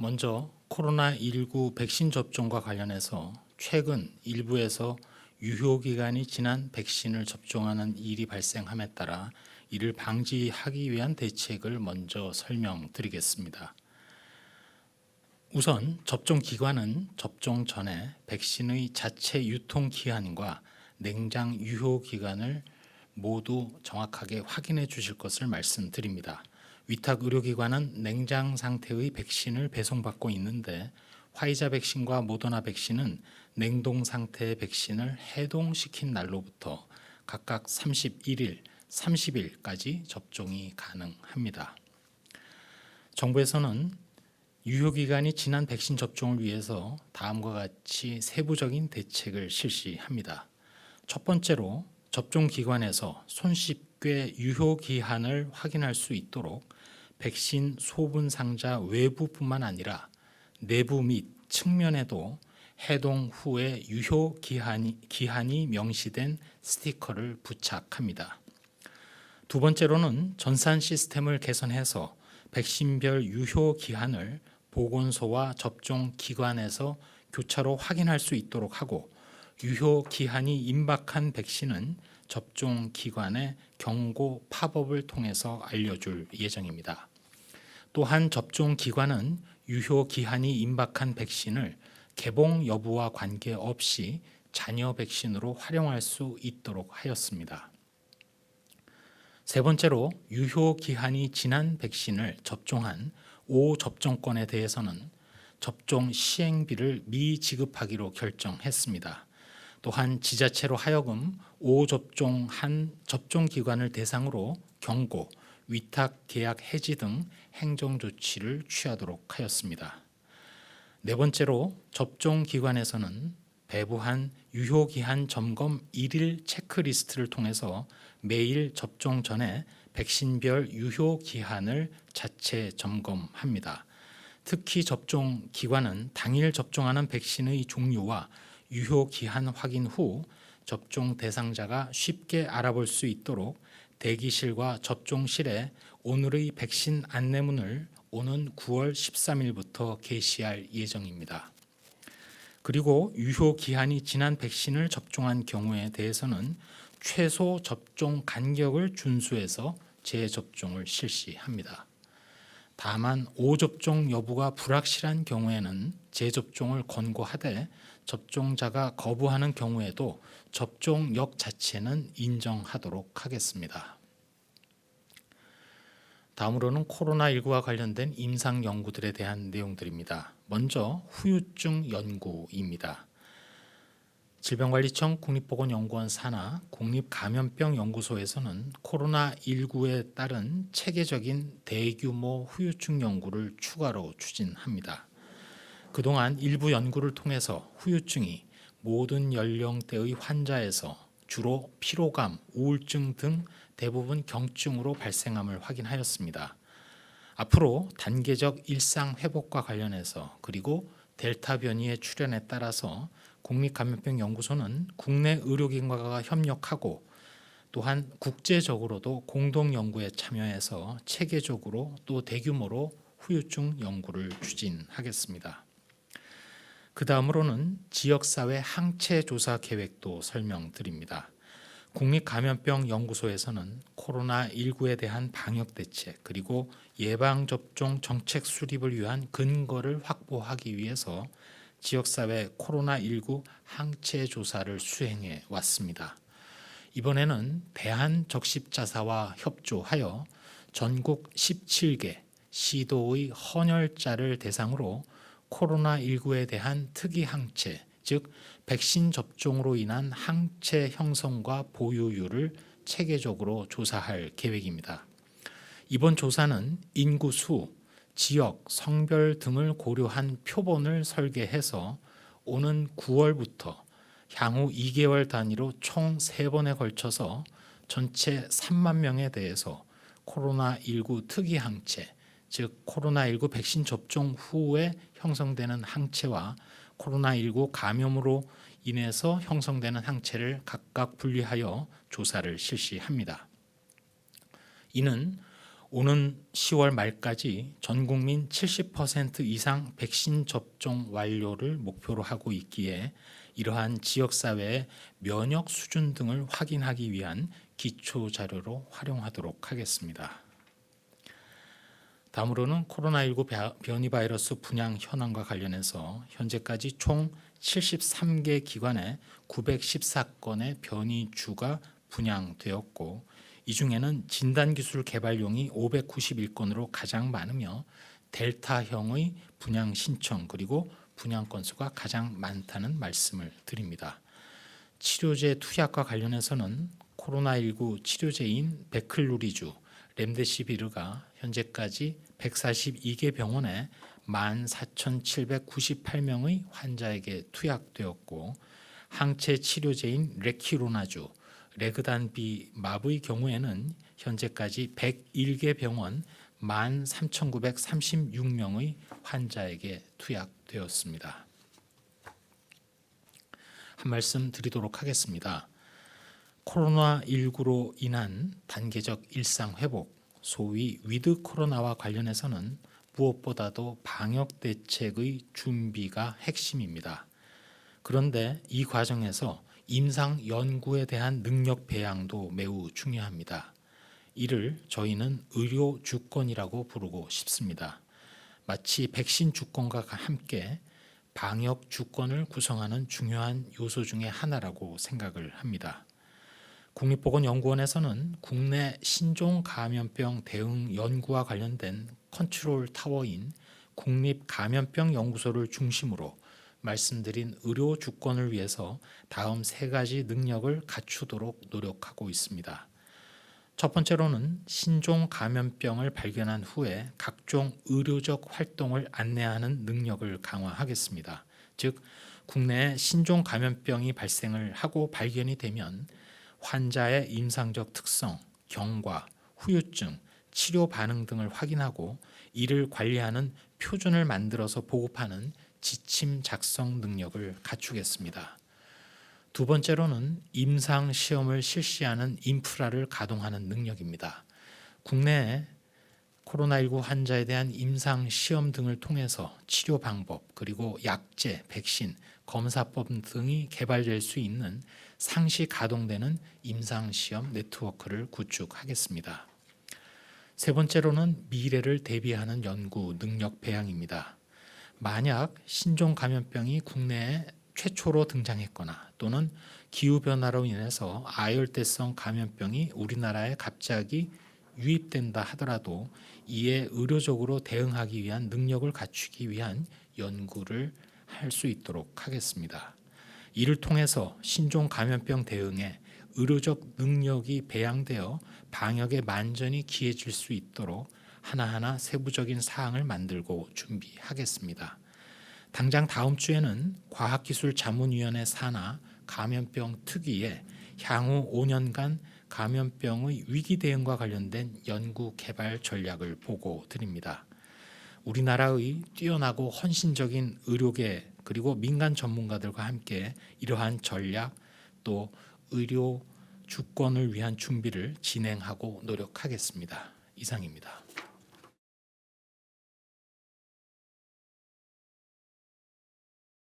먼저 코로나19 백신 접종과 관련해서 최근 일부에서 유효기간이 지난 백신을 접종하는 일이 발생함에 따라 이를 방지하기 위한 대책을 먼저 설명드리겠습니다. 우선 접종 기관은 접종 전에 백신의 자체 유통 기한과 냉장 유효 기간을 모두 정확하게 확인해 주실 것을 말씀드립니다. 위탁 의료기관은 냉장 상태의 백신을 배송받고 있는데 화이자 백신과 모더나 백신은 냉동 상태의 백신을 해동시킨 날로부터 각각 31일, 30일까지 접종이 가능합니다. 정부에서는 유효기간이 지난 백신 접종을 위해서 다음과 같이 세부적인 대책을 실시합니다. 첫 번째로 접종기관에서 손쉽게 유효기한을 확인할 수 있도록 백신 소분 상자 외부뿐만 아니라 내부 및 측면에도 해동 후에 유효 기한이 명시된 스티커를 부착합니다. 두 번째로는 전산 시스템을 개선해서 백신별 유효 기한을 보건소와 접종 기관에서 교차로 확인할 수 있도록 하고 유효 기한이 임박한 백신은 접종 기관에 경고 팝업을 통해서 알려줄 예정입니다. 또한 접종 기관은 유효 기한이 임박한 백신을 개봉 여부와 관계없이 잔여 백신으로 활용할 수 있도록 하였습니다. 세 번째로 유효 기한이 지난 백신을 접종한 5접종권에 대해서는 접종 시행비를 미지급하기로 결정했습니다. 또한 지자체로 하여금 5접종한 접종기관을 대상으로 경고, 위탁 계약 해지 등 행정조치를 취하도록 하였습니다. 네 번째로 접종기관에서는 배부한 유효기한 점검 1일 체크리스트를 통해서 매일 접종 전에 백신별 유효기한을 자체 점검합니다. 특히 접종기관은 당일 접종하는 백신의 종류와 유효기한 확인 후 접종 대상자가 쉽게 알아볼 수 있도록 대기실과 접종실에 오늘의 백신 안내문을 오는 9월 13일부터 게시할 예정입니다. 그리고 유효 기한이 지난 백신을 접종한 경우에 대해서는 최소 접종 간격을 준수해서 재접종을 실시합니다. 다만 5접종 여부가 불확실한 경우에는 재접종을 권고하되 접종자가 거부하는 경우에도 접종역 자체는 인정하도록 하겠습니다. 다음으로는 코로나19와 관련된 임상 연구들에 대한 내용들입니다. 먼저 후유증 연구입니다. 질병관리청 국립보건연구원 산하 국립감염병연구소에서는 코로나19에 따른 체계적인 대규모 후유증 연구를 추가로 추진합니다. 그동안 일부 연구를 통해서 후유증이 모든 연령대의 환자에서 주로 피로감, 우울증 등 대부분 경증으로 발생함을 확인하였습니다. 앞으로 단계적 일상 회복과 관련해서 그리고 델타 변이의 출현에 따라서 국립감염병연구소는 국내 의료기관과 협력하고 또한 국제적으로도 공동 연구에 참여해서 체계적으로 또 대규모로 후유증 연구를 추진하겠습니다. 그 다음으로는 지역사회 항체 조사 계획도 설명드립니다. 국립감염병연구소에서는 코로나19에 대한 방역 대책 그리고 예방접종 정책 수립을 위한 근거를 확보하기 위해서 지역사회 코로나19 항체 조사를 수행해 왔습니다. 이번에는 대한적십자사와 협조하여 전국 17개 시도의 헌혈자를 대상으로 코로나19에 대한 특이 항체, 즉 백신 접종으로 인한 항체 형성과 보유율을 체계적으로 조사할 계획입니다. 이번 조사는 인구수, 지역, 성별 등을 고려한 표본을 설계해서 오는 9월부터 향후 2개월 단위로 총 3번에 걸쳐서 전체 3만 명에 대해서 코로나19 특이 항체, 즉 코로나19 백신 접종 후에 형성되는 항체와 코로나19 감염으로 인해서 형성되는 항체를 각각 분리하여 조사를 실시합니다. 이는 오는 10월 말까지 전 국민 70% 이상 백신 접종 완료를 목표로 하고 있기에 이러한 지역사회의 면역 수준 등을 확인하기 위한 기초 자료로 활용하도록 하겠습니다. 다음으로는 코로나19 변이 바이러스 분양 현황과 관련해서 현재까지 총 73개 기관에 914건의 변이주가 분양되었고, 이 중에는 진단기술 개발용이 591건으로 가장 많으며 델타형의 분양 신청 그리고 분양 건수가 가장 많다는 말씀을 드립니다. 치료제 투약과 관련해서는 코로나19 치료제인 베클루리주, 렘데시비르가 현재까지 142개 병원에 14,798명의 환자에게 투약되었고, 항체 치료제인 레키로나주, 레그단비맙의 경우에는 현재까지 101개 병원 13,936명의 환자에게 투약되었습니다. 한 말씀 드리도록 하겠습니다. 코로나19로 인한 단계적 일상 회복, 소위 위드 코로나와 관련해서는 무엇보다도 방역 대책의 준비가 핵심입니다. 그런데 이 과정에서 임상 연구에 대한 능력 배양도 매우 중요합니다. 이를 저희는 의료 주권이라고 부르고 싶습니다. 마치 백신 주권과 함께 방역 주권을 구성하는 중요한 요소 중의 하나라고 생각을 합니다. 국립보건연구원에서는 국내 신종 감염병 대응 연구와 관련된 컨트롤 타워인 국립감염병 연구소를 중심으로 말씀드린 의료 주권을 위해서 다음 3가지 능력을 갖추도록 노력하고 있습니다. 첫 번째로는 신종 감염병을 발견한 후에 각종 의료적 활동을 안내하는 능력을 강화하겠습니다. 즉, 국내에 신종 감염병이 발생을 하고 발견이 되면 환자의 임상적 특성, 경과, 후유증, 치료 반응 등을 확인하고 이를 관리하는 표준을 만들어서 보급하는 지침 작성 능력을 갖추겠습니다. 두 번째로는 임상 시험을 실시하는 인프라를 가동하는 능력입니다. 국내에 코로나19 환자에 대한 임상 시험 등을 통해서 치료 방법, 그리고 약제, 백신, 검사법 등이 개발될 수 있는 상시 가동되는 임상 시험 네트워크를 구축하겠습니다. 세 번째로는 미래를 대비하는 연구 능력 배양입니다. 만약 신종 감염병이 국내에 최초로 등장했거나 또는 기후변화로 인해서 아열대성 감염병이 우리나라에 갑자기 유입된다 하더라도 이에 의료적으로 대응하기 위한 능력을 갖추기 위한 연구를 할 수 있도록 하겠습니다. 이를 통해서 신종 감염병 대응에 의료적 능력이 배양되어 방역에 만전이 기해질 수 있도록 하나하나 세부적인 사항을 만들고 준비하겠습니다. 당장 다음 주에는 과학기술자문위원회 산하 감염병 특위에 향후 5년간 감염병의 위기 대응과 관련된 연구 개발 전략을 보고 드립니다. 우리나라의 뛰어나고 헌신적인 의료계 그리고 민간 전문가들과 함께 이러한 전략 또 의료 주권을 위한 준비를 진행하고 노력하겠습니다. 이상입니다.